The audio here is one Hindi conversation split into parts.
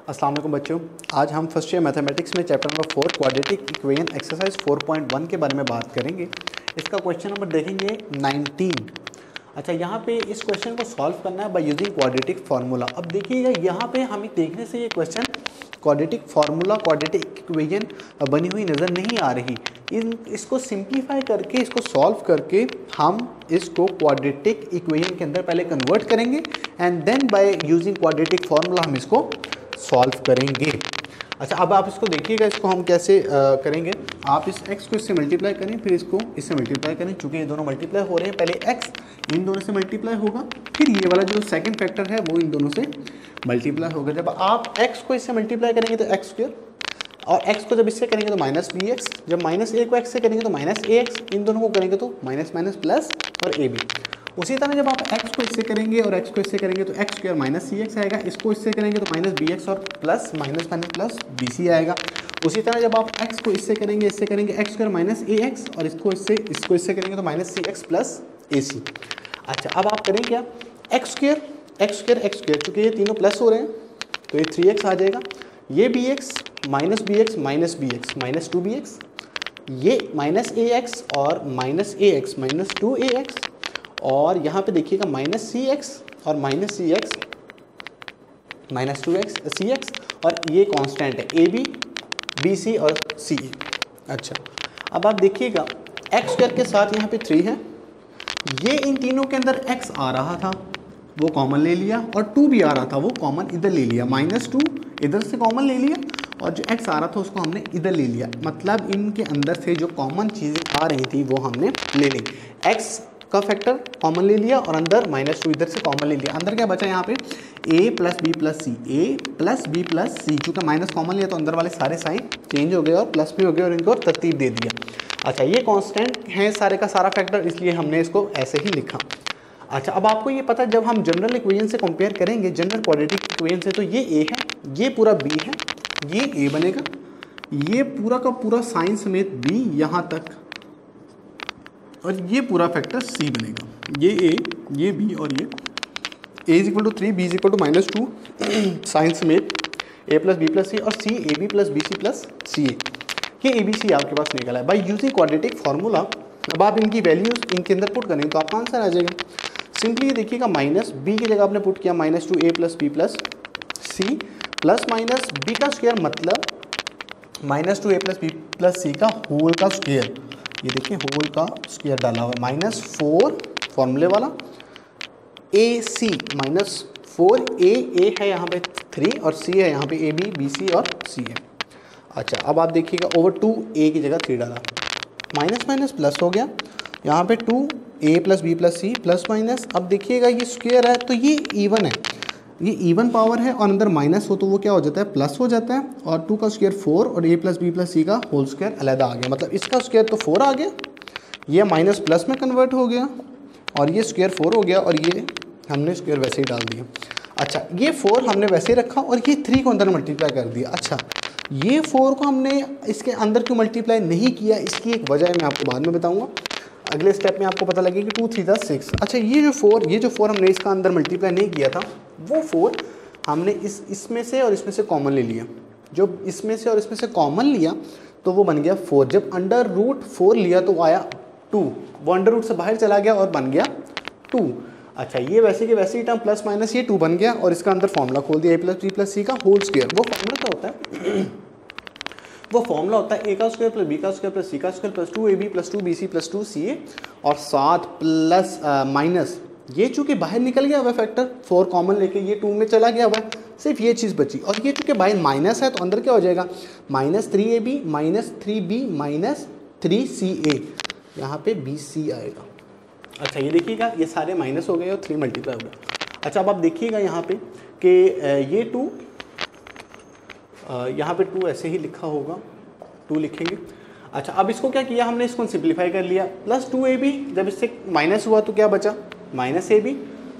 अस्सलाम वालेकुम बच्चों, आज हम फर्स्ट ईयर मैथमेटिक्स में chapter number 4 quadratic equation exercise 4.1 के बारे में बात करेंगे। इसका क्वेश्चन नंबर देखेंगे 19। अच्छा, यहाँ पे इस क्वेश्चन को सॉल्व करना है बाय यूजिंग क्वाड्रेटिक फार्मूला। अब देखिएगा यहाँ पे हमें देखने से ये question quadratic formula quadratic equation बनी हुई नज़र नहीं आ रही। इसको सिंप्लीफाई करके इसको सॉल्व करके हम इसको क्वाड्रेटिक इक्वेशन के अंदर पहले कन्वर्ट करेंगे and then by using quadratic formula हम इसको सॉल्व करेंगे। अच्छा, अब आप इसको देखिएगा, इसको हम कैसे करेंगे। आप इस x को इससे मल्टीप्लाई करें, फिर इसको इससे मल्टीप्लाई करें। चूँकि ये दोनों मल्टीप्लाई हो रहे हैं, पहले x इन दोनों से मल्टीप्लाई होगा, फिर ये वाला जो सेकंड फैक्टर है वो इन दोनों से मल्टीप्लाई होगा। जब आप x को इससे मल्टीप्लाई करेंगे तो x स्क्वायर, और x को जब इससे करेंगे तो माइनस bx, जब माइनस a को x से करेंगे तो माइनस ax, इन दोनों को करेंगे तो माइनस माइनस प्लस और ab। उसी तरह जब आप x को इससे करेंगे और x को इससे करेंगे तो x स्क्वायर माइनस cx आएगा, इसको इससे करेंगे तो माइनस bx और plus minus minus plus bc आएगा। उसी तरह जब आप x को इससे करेंगे x स्क्वायर माइनस ax, और इसको इससे करेंगे तो माइनस cx प्लस ac। अच्छा, अब आप करें क्या, x स्क्वायर चूँकि ये तीनों प्लस हो रहे हैं तो ये 3x आ जाएगा, ये bx minus bx minus 2bx, ये माइनस ax और माइनस ax माइनस 2ax, और यहाँ पे देखिएगा माइनस cx और minus cx minus 2x cx, और ये कांस्टेंट है ab bc और ce। अच्छा, अब आप देखिएगा x स्क्वायर के साथ यहाँ पे 3 है, ये इन तीनों के अंदर x आ रहा था वो कॉमन ले लिया, और 2 भी आ रहा था वो कॉमन इधर ले लिया, माइनस 2 इधर से कॉमन ले लिया, और जो x आ रहा था उसको हमने इधर ले लिया। मतलब इनके अंदर से जो कॉमन चीज़ें आ रही थी वो हमने ले ली। x का फैक्टर कॉमन ले लिया और अंदर माइनस 2 इधर से कॉमन ले लिया। अंदर क्या बचा यहाँ पे a plus b plus c, a plus b plus c, चूँकि माइनस कॉमन लिया तो अंदर वाले सारे साइन चेंज हो गए और प्लस भी हो गए और इनको तरतीब दे दिया। अच्छा, ये कांस्टेंट है सारे का सारा फैक्टर, इसलिए हमने इसको ऐसे ही लिखा। अच्छा, अब आपको ये पता है जब हम जनरल इक्वेशन से कंपेयर करेंगे जनरल क्वाड्रेटिक इक्वेशन से, तो ये a है, ये पूरा b है, ये a बनेगा, ये पूरा का पूरा साइन समेत b यहाँ तक, और ये पूरा फैक्टर c बनेगा, ये a ये b और ये a is equal to 3, b is equal to minus 2 sign समेत a plus b plus c और c a b plus b c plus c a. ये ए बी सी आपके पास निकला है बाई यूजिंग क्वाड्रेटिक फार्मूला। अब आप इनकी वैल्यूज इनके अंदर पुट करेंगे तो आपका आंसर आ जाएगा। सिंपली ये देखिएगा, माइनस b की जगह आपने पुट किया minus 2a plus b plus c, plus minus b का स्क्वायर मतलब minus 2a plus b plus c का होल का स्क्वायर। ये देखिए होल का स्क्वायर डाला हुआ है, माइनस 4 फॉर्मूले वाला, ए सी माइनस 4a है यहाँ पे 3 और c है यहाँ पे a b b c और c है। अच्छा, अब आप देखिएगा ओवर 2a की जगह 3 डाला, माइनस माइनस प्लस हो गया, यहाँ पे 2a plus b plus c plus minus. अब देखिएगा ये स्क्वायर है तो ये इवन है, ये इवन पावर है, और अंदर माइनस हो तो वो क्या हो जाता है, प्लस हो जाता है, और 2 का स्क्वायर 4 और a plus b plus c का होल स्क्वायर अलहदा आ गया। मतलब इसका स्क्वायर तो 4 आ गया, ये माइनस प्लस में कन्वर्ट हो गया, और ये स्क्वायर 4 हो गया, और ये हमने स्क्वायर वैसे ही डाल दिया। अच्छा, ये 4 हमने वैसे ही रखा और ये 3 को अंदर मल्टीप्लाई कर दिया। अच्छा, ये 4 को हमने इसके अंदर क्यों मल्टीप्लाई नहीं किया, इसकी एक वजह है, मैं आपको बाद में बताऊँगा। अगले स्टेप में आपको पता लगेगा कि 2 3 × 6। अच्छा, ये जो 4 हमने इसका अंदर मल्टीप्लाई नहीं किया था, वो 4 हमने इसमें से और इसमें से कॉमन ले लिया। जो इसमें से और इसमें से कॉमन लिया तो वो बन गया 4। जब अंडर रूट 4 लिया तो वो आया 2, वो अंडर रूट से बाहर चला गया और बन गया 2। अच्छा, ये वैसे के वैसे ही टर्म प्लस माइनस ये 2 बन गया, और इसका अंदर फॉर्मूला खोल दिया a plus b plus c का होल स्क्वायर। वो फॉर्मूला क्या होता है वो फॉर्मूला होता है a का स्क्वायर प्लस b का स्क्वायर प्लस c का square plus 2ab plus 2bc plus 2ca, और साथ प्लस माइनस ये चूँकि बाहर निकल गया हुआ फैक्टर 4 कॉमन लेके ये 2 में चला गया हुआ, सिर्फ ये चीज़ बची, और ये चूँकि बाहर माइनस है तो अंदर क्या हो जाएगा, minus 3ab minus 3b minus 3ca, यहाँ पे bc आएगा। अच्छा, ये देखिएगा ये सारे माइनस हो गए और 3 मल्टीप्लाई हो गया। अच्छा, अब आप देखिएगा यहाँ पे कि ये 2 यहाँ पे 2 ऐसे ही लिखा होगा, 2 लिखेंगे। अच्छा, अब इसको क्या किया हमने, इसको सिंप्लीफाई कर लिया, प्लस 2ab, जब इससे माइनस हुआ तो क्या बचा, माइनस ab,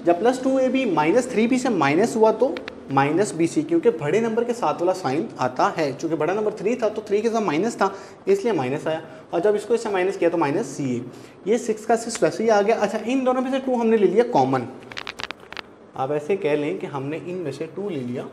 जब प्लस 2ab माइनस 3b से माइनस हुआ तो माइनस bc, क्योंकि बड़े नंबर के साथ वाला साइन आता है, चूँकि बड़ा नंबर 3 था तो 3 के साथ माइनस था इसलिए माइनस आया, और जब इसको इससे माइनस किया तो माइनस ca। ये 6 का 6 वैसे ही आ गया। अच्छा, इन दोनों में से 2 हमने ले लिया कॉमन, आप ऐसे कह लें कि हमने इन में से 2 ले लिया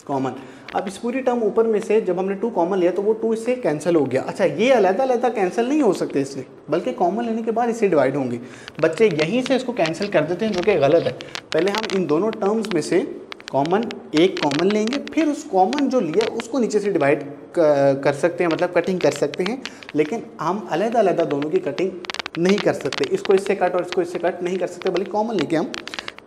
कॉमन। अब इस पूरी टर्म ऊपर में से जब हमने 2 कॉमन लिया तो वो 2 इससे कैंसिल हो गया। अच्छा, ये अलग-अलग कैंसिल नहीं हो सकते इससे, बल्कि कॉमन लेने के बाद इससे डिवाइड होंगे। बच्चे यहीं से इसको कैंसिल कर देते हैं, जो कि गलत है। पहले हम इन दोनों टर्म्स में से एक कॉमन लेंगे, फिर उस कॉमन जो लिया उसको नीचे से डिवाइड कर सकते हैं, मतलब कटिंग कर सकते हैं, लेकिन हम अलग-अलग दोनों की कटिंग नहीं कर सकते। इसको इससे कट और इसको इससे कट नहीं कर सकते, बल्कि कॉमन लेके हम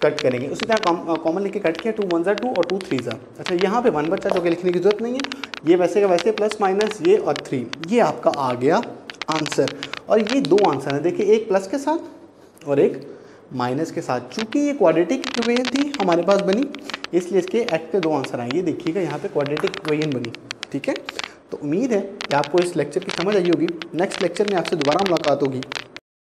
कट करेंगे। उसी तरह कॉमन लेके कट किया, 2 1 ज़ा 2 और 2 3 ज़ा। अच्छा, यहाँ पे 1 बच्चा, जो कि लिखने की जरूरत नहीं है। ये वैसे का वैसे प्लस माइनस ये और 3, ये आपका आ गया आंसर। और ये 2 आंसर हैं, देखिए, एक प्लस के साथ और एक माइनस के साथ। चूँकि ये क्वाड्रेटिक इक्वेशन थी हमारे पास बनी, इसलिए इसके एट पे 2 आंसर आए। ये देखिएगा यहाँ पे क्वाड्रेटिक इक्वेशन बनी। ठीक है, तो उम्मीद है कि आपको इस लेक्चर की समझ आई होगी। नेक्स्ट लेक्चर में आपसे दोबारा मुलाकात होगी।